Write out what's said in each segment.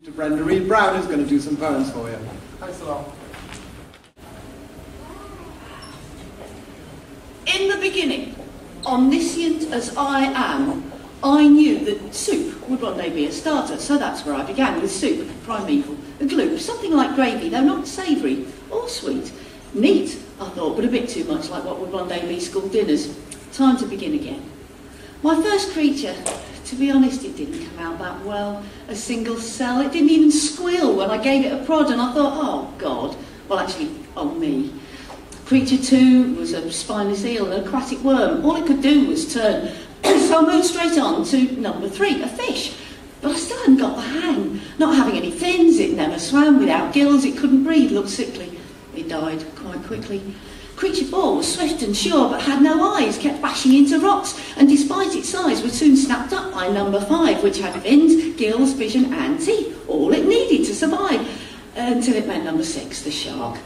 To Brenda, Reed Brown is going to do some poems for you. Thanks a lot. In the beginning, omniscient as I am, I knew that soup would one day be a starter, so that's where I began, with soup, primeval, a gloop, something like gravy, though not savoury or sweet. Neat, I thought, but a bit too much like what would one day be school dinners. Time to begin again. My first creature, to be honest, it didn't come out that well. A single cell, it didn't even squeal when I gave it a prod, and I thought, oh God, well actually, oh me. Creature 2 was a spineless eel, an aquatic worm. All it could do was turn, so I moved straight on to number 3, a fish. But I still hadn't got the hang. Not having any fins, it never swam, without gills, it couldn't breathe, looked sickly. It died quite quickly. Creature 4 was swift and sure, but had no eyes, kept bashing into rocks, and despite its size was soon snapped up by number 5, which had fins, gills, vision and teeth, all it needed to survive, until it met number 6, the shark.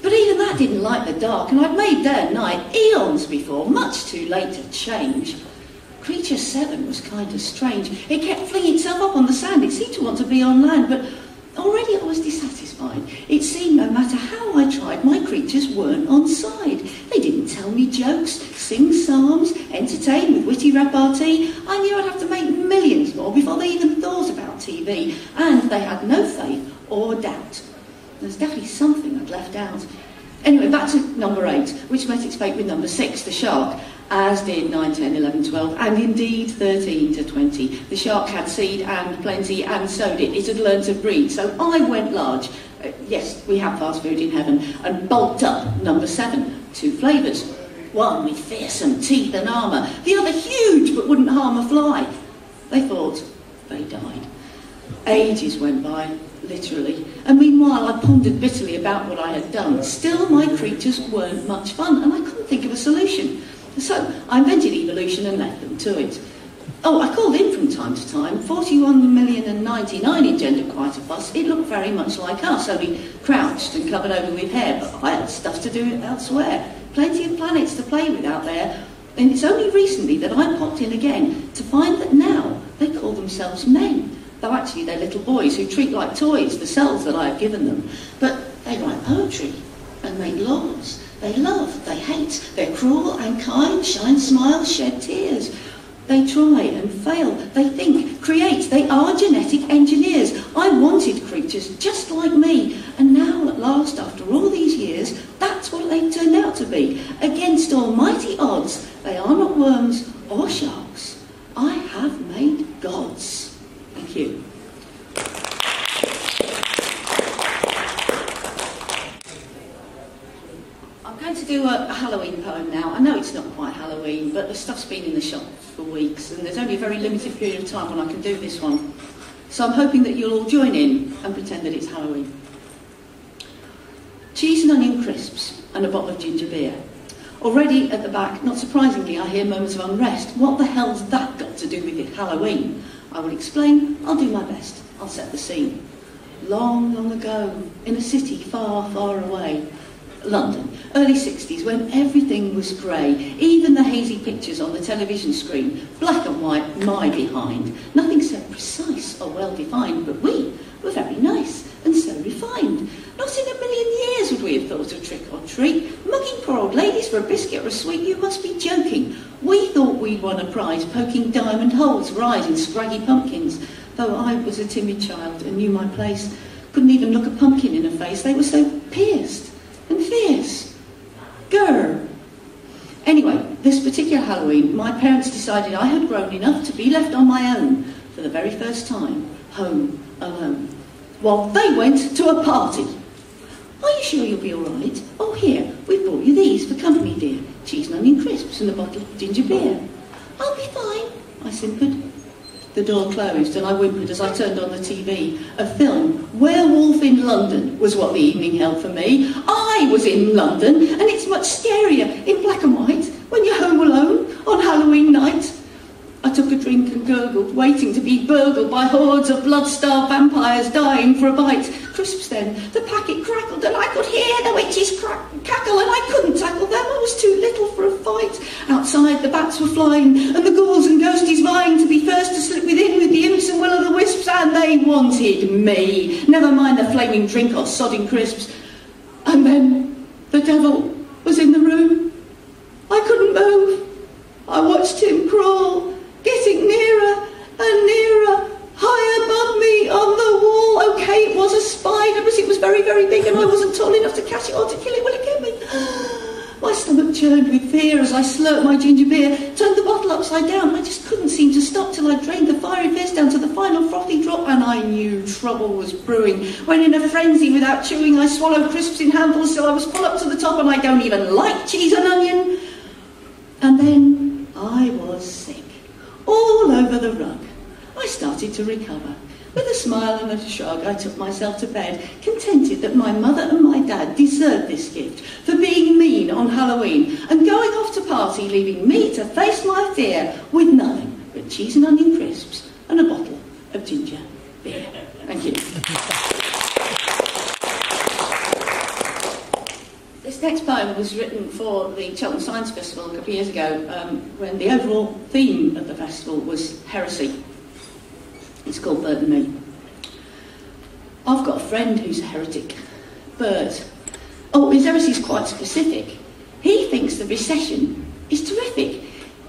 But even that didn't like the dark, and I'd made day and night eons before, much too late to change. Creature 7 was kind of strange. It kept flinging itself up on the sand. It seemed to want to be on land, but already I was dissatisfied. It seemed no matter how I tried, my creatures weren't on side. They didn't tell me jokes, sing psalms, entertain with witty repartee. I knew I'd have to make millions more before they even thought about TV, and they had no faith or doubt. There's definitely something I'd left out. Anyway, back to number 8, which met its fate with number 6, the shark, as did 9, 10, 11, 12, and indeed 13 to 20. The shark had seed and plenty, and so did it. It had learned to breed, so I went large. Yes, we have fast food in heaven, and bulked up number 7, 2 flavours. One with fearsome teeth and armour, the other huge but wouldn't harm a fly. They thought, they died. Ages went by, literally, and meanwhile I pondered bitterly about what I had done. Still, my creatures weren't much fun, and I couldn't think of a solution. So I invented evolution and left them to it. Oh, I called in from time to time. 41,099,000 engendered quite a fuss. It looked very much like us, only crouched and covered over with hair, but I had stuff to do elsewhere. Plenty of planets to play with out there. And it's only recently that I popped in again to find that now they call themselves men. Though actually they're little boys who treat like toys the cells that I have given them. But they write poetry and make laws. They love, they hate, they're cruel and kind, shine smiles, shed tears. They try and fail, they think, create, they are genetic engineers. I wanted creatures just like me, and now at last, after all these years, that's what they've turned out to be. Against almighty odds, they are not worms or sharks. I have made gods. Thank you. I'm going to do a Halloween poem now. I know it's not quite Halloween, but the stuff's been in the shop for weeks, and there's only a very limited period of time when I can do this one. So I'm hoping that you'll all join in and pretend that it's Halloween. Cheese and onion crisps and a bottle of ginger beer. Already at the back, not surprisingly, I hear moments of unrest. What the hell's that got to do with it, Halloween? I will explain. I'll do my best. I'll set the scene. Long, long ago, in a city far, far away, London, early 60s, when everything was grey, even the hazy pictures on the television screen, black and white, my behind. Nothing so precise or well-defined, but we were very nice and so refined. Not in a million years would we have thought of trick or treat. Mugging poor old ladies for a biscuit or a sweet, you must be joking. We thought we'd won a prize, poking diamond holes right in scraggy pumpkins. Though I was a timid child and knew my place, couldn't even look a pumpkin in the face, they were so pierced and fierce. Grr. Anyway, this particular Halloween, my parents decided I had grown enough to be left on my own for the very first time, home alone, while they went to a party. Are you sure you'll be all right? Oh, here, we brought you these for company, dear. Cheese and onion crisps and a bottle of ginger beer. I'll be fine, I simpered. The door closed and I whimpered as I turned on the TV. A film, Werewolf in London, was what the evening held for me. I was in London, and it's much scarier in black and white when you're home alone on Halloween night. I took a drink and gurgled, waiting to be burgled by hordes of blood-starved vampires dying for a bite. Crisps then, the packet crackled and I could hear the witches cackle, and I couldn't tackle them, I was too little for a fight. Outside the bats were flying and the ghouls and ghosties vying to be first to slip within with the imps and will-o'-the-wisps, and they they wanted me. Never mind the flaming drink or sodding crisps. And then the devil was in the room. I couldn't move. I watched him crawl, getting nearer and nearer, high above me on the wall. Okay, it was a spider, but it was very, very big, and I wasn't tall enough to catch it or to kill it. Will it get me? My stomach churned with fear as I slurped my ginger beer, turned the bottle upside down. I just couldn't seem to stop till I drained the fiery fizz down to the final frothy drop, and I knew trouble was brewing. When in a frenzy, without chewing, I swallowed crisps in handfuls till I was full up to the top, and I don't even like cheese and onion. And then I was sick, all over the rug. I started to recover. With a smile and a shrug, I took myself to bed, contented that my mother and my dad deserved this gift for being mean on Halloween and going off to party, leaving me to face my fear with nothing but cheese and onion crisps and a bottle of ginger beer. Thank you. This next poem was written for the Cheltenham Science Festival a couple of years ago, when the overall theme of the festival was heresy. It's called Bert and Me. I've got a friend who's a heretic, Bert. Oh, his heresy is quite specific. He thinks the recession is terrific.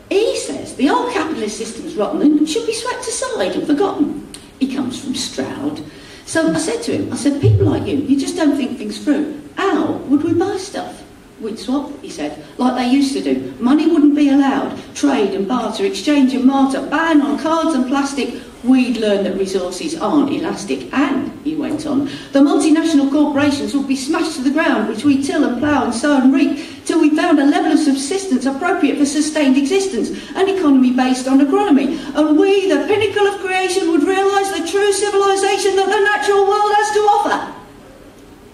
He says the old capitalist system's rotten and should be swept aside and forgotten. He comes from Stroud. So I said to him, people like you just don't think things through. How would we buy stuff? We'd swap, he said, like they used to do. Money wouldn't be allowed. Trade and barter, exchange and martyr, ban on cards and plastic. We'd learn that resources aren't elastic. And, he went on, the multinational corporations would be smashed to the ground, which we till and plough and sow and reap, till we found a level of subsistence appropriate for sustained existence, an economy based on agronomy. And we, the pinnacle of creation, would realise the true civilisation that the natural world has to offer.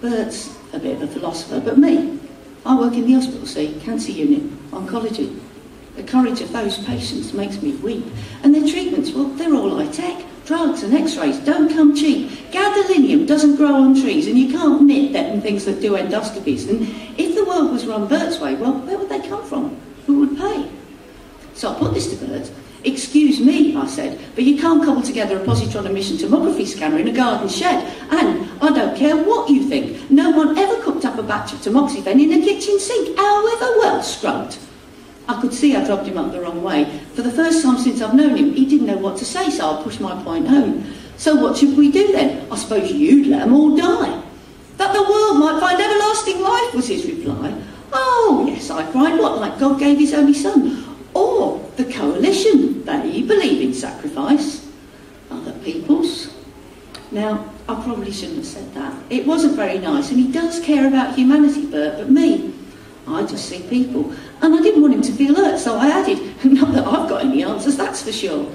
Bert's a bit of a philosopher, but me, I work in the hospital, see, cancer unit, oncology. The courage of those patients makes me weep. And their treatments, well, they're all high-tech. Drugs and x-rays don't come cheap. Gadolinium doesn't grow on trees, and you can't knit them things that do endoscopies. And if the world was run Bert's way, well, where would they come from? Who would pay? So I put this to Bert. Excuse me, I said, but you can't cobble together a positron emission tomography scanner in a garden shed. And I don't care what you think. No one ever cooked up a batch of tamoxifen in a kitchen sink, however well scrubbed. I could see I dropped him up the wrong way. For the first time since I've known him, he didn't know what to say, so I pushed my point home. So what should we do then? I suppose you'd let them all die. That the world might find everlasting life, was his reply. Oh, yes, I cried, what, like God gave his only son? Or the coalition, they believe in sacrifice. Other peoples. Now, I probably shouldn't have said that. It wasn't very nice, and he does care about humanity, Bert, but me, I just see people. And I didn't want him to feel hurt, so I added, not that I've got any answers, that's for sure.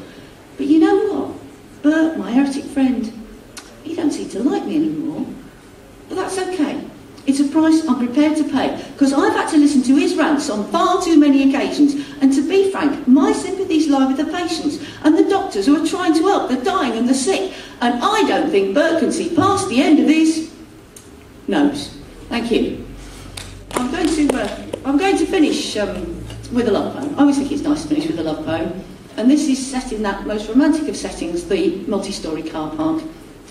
But you know what? Bert, my heretic friend, he don't seem to like me anymore. But that's okay. It's a price I'm prepared to pay, because I've had to listen to his rants on far too many occasions. And to be frank, my sympathies lie with the patients and the doctors who are trying to help the dying and the sick. And I don't think Bert can see past the end of his nose. Thank you. I'm going to finish with a love poem. I always think it's nice to finish with a love poem. And this is set in that most romantic of settings, the multi-storey car park.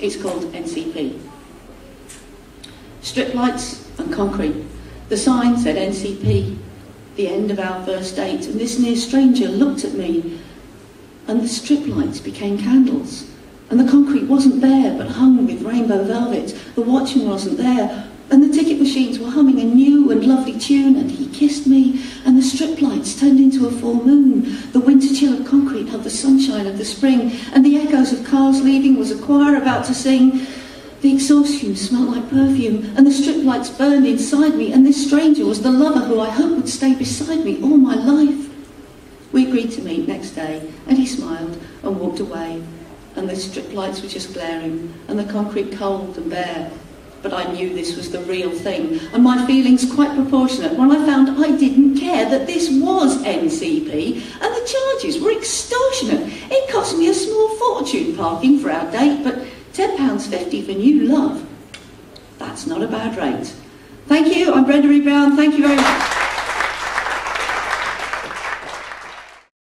It's called NCP. Strip lights and concrete. The sign said NCP, the end of our first date. And this near stranger looked at me, and the strip lights became candles. And the concrete wasn't there, but hung with rainbow velvet. The watchman wasn't there, and the ticket machines were humming a new and lovely tune, and he kissed me, and the strip lights turned into a full moon. The winter chill of concrete held the sunshine of the spring, and the echoes of cars leaving was a choir about to sing. The exhaust fumes smelled like perfume, and the strip lights burned inside me, and this stranger was the lover who I hoped would stay beside me all my life. We agreed to meet next day, and he smiled and walked away, and the strip lights were just glaring, and the concrete cold and bare. But I knew this was the real thing, and my feelings quite proportionate when I found I didn't care that this was NCP, and the charges were extortionate. It cost me a small fortune parking for our date, but £10.50 for new love. That's not a bad rate. Thank you, I'm Brenda Brown, thank you very much.